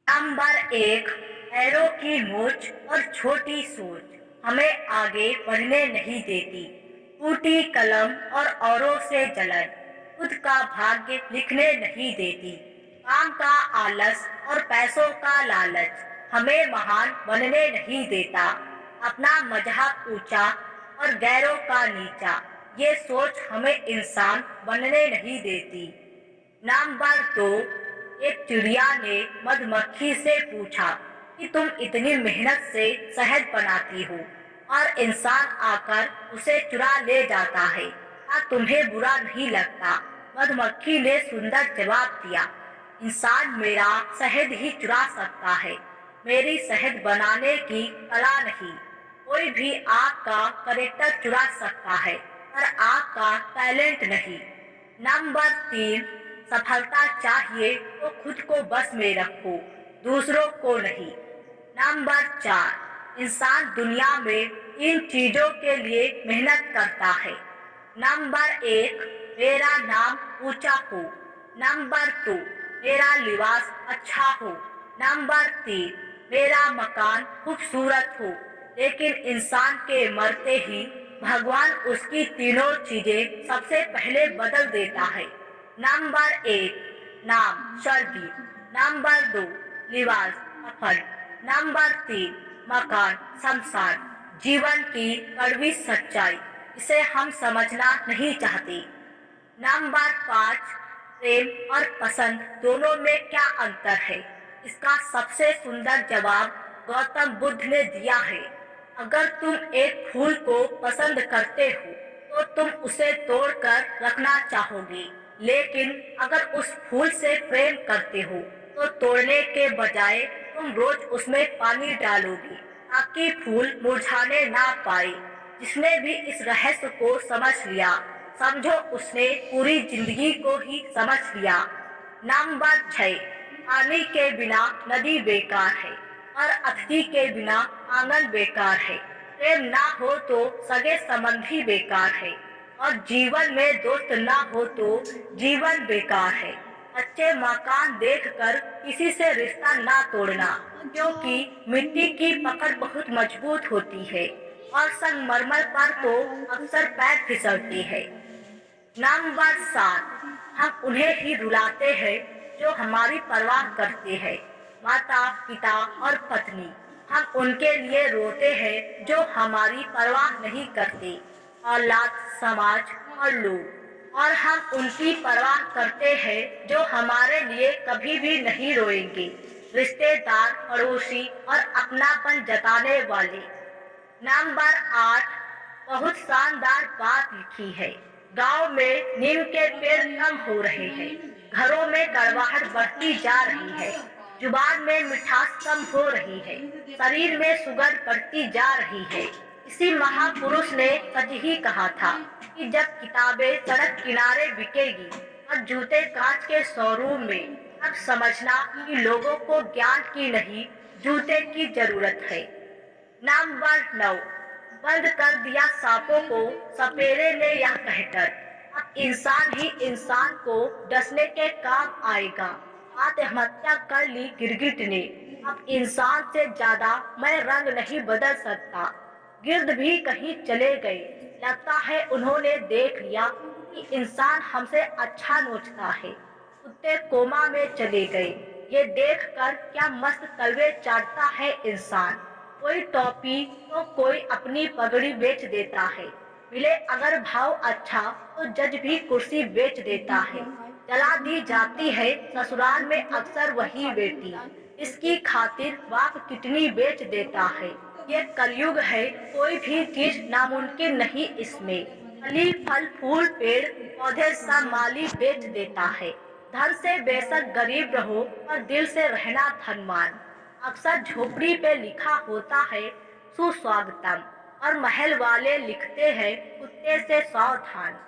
Number एक, पैरों की मूंछ और छोटी सोच हमें आगे बढ़ने नहीं देती। टूटी कलम और औरों से जलन खुद का भाग्य लिखने नहीं देती। काम का आलस और पैसों का लालच हमें महान बनने नहीं देता। अपना मजहब ऊंचा और गैरों का नीचा, ये सोच हमें इंसान बनने नहीं देती। नंबर दो, एक चिड़िया ने मधुमक्खी से पूछा कि तुम इतनी मेहनत से शहद बनाती हो और इंसान आकर उसे चुरा ले जाता है, क्या तुम्हें बुरा नहीं लगता? मधुमक्खी ने सुंदर जवाब दिया, इंसान मेरा शहद ही चुरा सकता है, मेरी शहद बनाने की कला नहीं। कोई भी आपका करेक्टर चुरा सकता है पर आपका टैलेंट नहीं। नंबर तीन, सफलता चाहिए तो खुद को बस में रखो, दूसरों को नहीं। नंबर चार, इंसान दुनिया में इन चीजों के लिए मेहनत करता है। नंबर एक, मेरा नाम ऊंचा हो। नंबर दो, मेरा लिबास अच्छा हो। नंबर तीन, मेरा मकान खूबसूरत हो। लेकिन इंसान के मरते ही भगवान उसकी तीनों चीजें सबसे पहले बदल देता है। नंबर एक, नाम सर्दी। नंबर दो, लिबास कफन। नंबर तीन, मकान शमशान। जीवन की कड़वी सच्चाई, इसे हम समझना नहीं चाहते। नंबर पाँच, प्रेम और पसंद दोनों में क्या अंतर है? इसका सबसे सुंदर जवाब गौतम बुद्ध ने दिया है। अगर तुम एक फूल को पसंद करते हो तो तुम उसे तोड़कर रखना चाहोगे, लेकिन अगर उस फूल से प्रेम करते हो तो तोड़ने के बजाय तुम रोज उसमें पानी डालोगे ताकि फूल मुरझाने ना पाए। जिसने भी इस रहस्य को समझ लिया, समझो उसने पूरी जिंदगी को ही समझ लिया। नंबर 6, पानी के बिना नदी बेकार है और अतिथि के बिना आंगन बेकार है। प्रेम ना हो तो सगे संबंधी बेकार है और जीवन में दोस्त ना हो तो जीवन बेकार है। अच्छे मकान देखकर किसी से रिश्ता ना तोड़ना, क्योंकि मिट्टी की पकड़ बहुत मजबूत होती है और संगमरमर पर तो अक्सर पैर फिसलते हैं। नंबर 7, हम उन्हें ही रुलाते हैं जो हमारी परवाह करते हैं। माता पिता और पत्नी, हम उनके लिए रोते हैं जो हमारी परवाह नहीं करते। औलाद, समाज और लोग, और हम उनकी परवाह करते हैं जो हमारे लिए कभी भी नहीं रोएंगे। रिश्तेदार, पड़ोसी और अपनापन जताने वाले। नंबर 8, बहुत शानदार बात लिखी है। गांव में नीम के पेड़ कम हो रहे हैं, घरों में कड़वाहट बढ़ती जा रही है, जुबान में मिठास कम हो रही है, शरीर में सुगंध बढ़ती जा रही है। इसी महापुरुष ने सच ही कहा था कि जब किताबें सड़क किनारे बिकेगी और जूते कांच के शोरूम में, तब समझना कि लोगों को ज्ञान की नहीं, जूते की जरूरत है। नंबर 9, बंद कर दिया सांपों को सपेरे ने यह कहकर, अब इंसान ही इंसान को डसने के काम आएगा। आत्महत्या कर ली गिरगिट ने, अब इंसान से ज्यादा मैं रंग नहीं बदल सकता। गिर्द भी कहीं चले गए, लगता है उन्होंने देख लिया कि इंसान हमसे अच्छा नोचता है। कुत्ते कोमा में चले गए, ये देखकर क्या मस्त कलवे चाटता है इंसान। कोई टोपी तो कोई अपनी पगड़ी बेच देता है, मिले अगर भाव अच्छा तो जज भी कुर्सी बेच देता है। जला दी जाती है ससुराल में अक्सर वही बेटी, इसकी खातिर बाप कितनी बेच देता है। ये कलयुग है, कोई भी चीज नामुमकिन नहीं इसमें। फली फल फूल पेड़ पौधे सब माली बेच देता है। धन से बेशक गरीब रहो पर दिल से रहना धनवान। अक्सर झोपड़ी पे लिखा होता है सुस्वागतम, और महल वाले लिखते हैं कुत्ते से सावधान।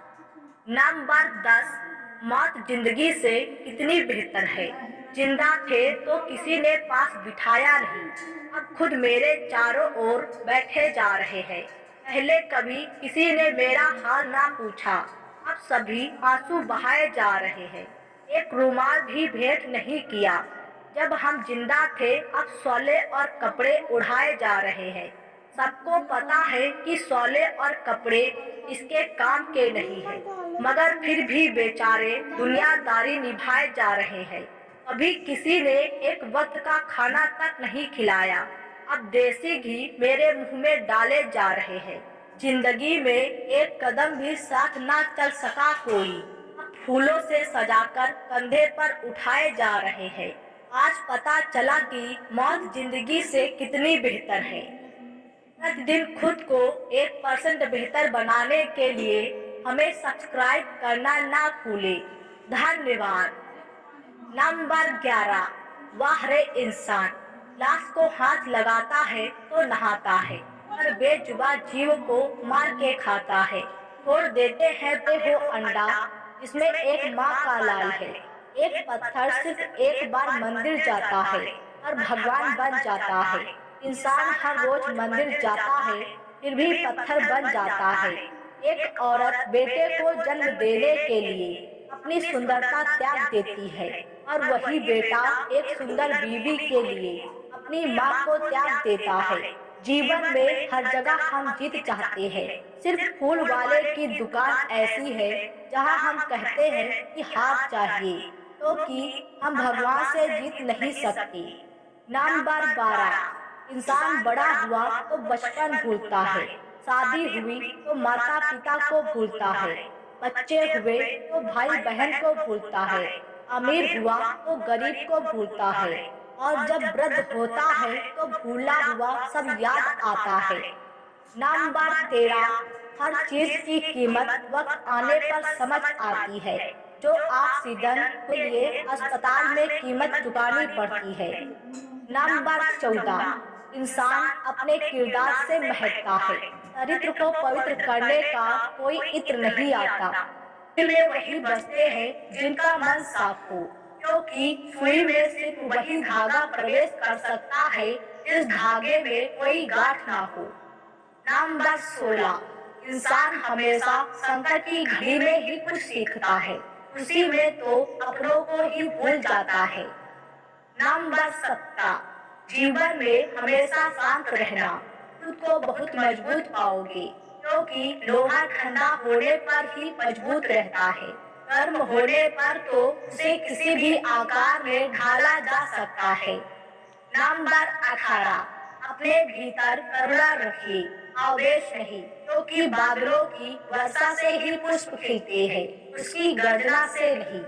नंबर 10, मौत जिंदगी से कितनी बेहतर है। जिंदा थे तो किसी ने पास बिठाया नहीं, अब खुद मेरे चारों ओर बैठे जा रहे हैं। पहले कभी किसी ने मेरा हाल ना पूछा, अब सभी आंसू बहाए जा रहे हैं। एक रुमाल भी भेंट नहीं किया, जब हम जिंदा थे अब शोले और कपड़े उड़ाए जा रहे हैं। सबको पता है कि शोले और कपड़े इसके काम के नहीं है, मगर फिर भी बेचारे दुनियादारी निभाए जा रहे हैं। अभी किसी ने एक वक्त का खाना तक नहीं खिलाया, अब देसी घी मेरे मुंह में डाले जा रहे हैं। जिंदगी में एक कदम भी साथ ना चल सका कोई, अब फूलों से सजाकर कंधे पर उठाए जा रहे हैं। आज पता चला कि मौत जिंदगी से कितनी बेहतर है। प्रतिदिन खुद को 1% बेहतर बनाने के लिए हमें सब्सक्राइब करना ना भूले। धन्यवाद। नंबर 11, वाह रे इंसान, लाश को हाथ लगाता है तो नहाता है, पर बेजुबान जीव को मार के खाता है। छोड़ देते हैं तो हो अंडा जिसमें एक माँ का लाल है। एक पत्थर सिर्फ एक बार मंदिर जाता है और भगवान बन जाता है। इंसान हर रोज मंदिर जाता है फिर भी पत्थर बन जाता है। एक औरत बेटे को जन्म देने के लिए अपनी सुंदरता त्याग देती है और वही बेटा एक सुंदर बीवी के लिए अपनी माँ को त्याग देता है। जीवन में हर जगह हम जीत चाहते हैं, सिर्फ फूल वाले की दुकान ऐसी है जहाँ हम कहते हैं कि हार चाहिए, तो कि हम भगवान से जीत नहीं सकते। नंबर 12, इंसान बड़ा हुआ तो बचपन भूलता है, शादी हुई तो माता पिता को भूलता है, बच्चे हुए तो भाई बहन को भूलता है, अमीर हुआ तो गरीब को भूलता है, और जब वृद्ध होता है तो भूला हुआ सब याद आता है। नंबर 13, हर चीज की कीमत वक्त आने पर समझ आती है। जो ऑक्सीजन के लिए अस्पताल में कीमत चुकानी पड़ती है। नंबर 14, इंसान अपने किरदार से महकता है, चरित्र को पवित्र करने का कोई इत्र नहीं आता। दिल में वही बसते हैं जिनका मन साफ हो, क्योंकि सुई में सिर्फ वही धागा प्रवेश कर सकता है जिस धागे में कोई गांठ ना हो। नंबर 16, इंसान हमेशा संकट की घड़ी में ही कुछ सीखता है, उसी में तो अपनों को ही भूल जाता है। नंबर 17, जीवन में हमेशा शांत रहना, खुद को बहुत मजबूत पाओगे, क्योंकि लोहा ठंडा होने पर ही मजबूत रहता है, गर्म होने पर तो उसे किसी भी आकार में ढाला जा सकता है। नंबर 18, अपने भीतर करुणा रखिए, आवेश नहीं, क्योंकि बादलों की वर्षा से ही पुष्प खिलते हैं, उसकी गर्जना से नहीं।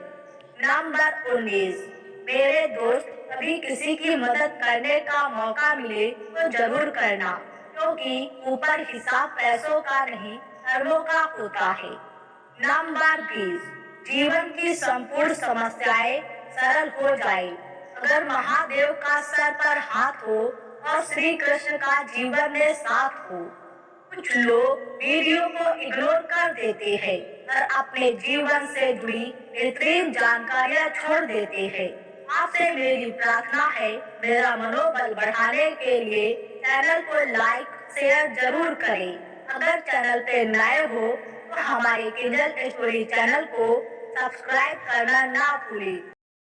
नंबर 19, मेरे दोस्त, कभी किसी की मदद करने का मौका मिले तो जरूर करना, क्योंकि ऊपर हिसाब पैसों का नहीं कर्मों का होता है। नंबर 20, जीवन की संपूर्ण समस्याएं सरल हो जाए अगर महादेव का सर पर हाथ हो और श्री कृष्ण का जीवन में साथ हो। कुछ लोग वीडियो को इग्नोर कर देते हैं और अपने जीवन से जुड़ी बेहतरीन जानकारियां छोड़ देते हैं। आपसे मेरी प्रार्थना है, मेरा मनोबल बढ़ाने के लिए चैनल को लाइक शेयर जरूर करें। अगर चैनल पे नए हो तो हमारे किंजल स्टोरी चैनल को सब्सक्राइब करना ना भूलें।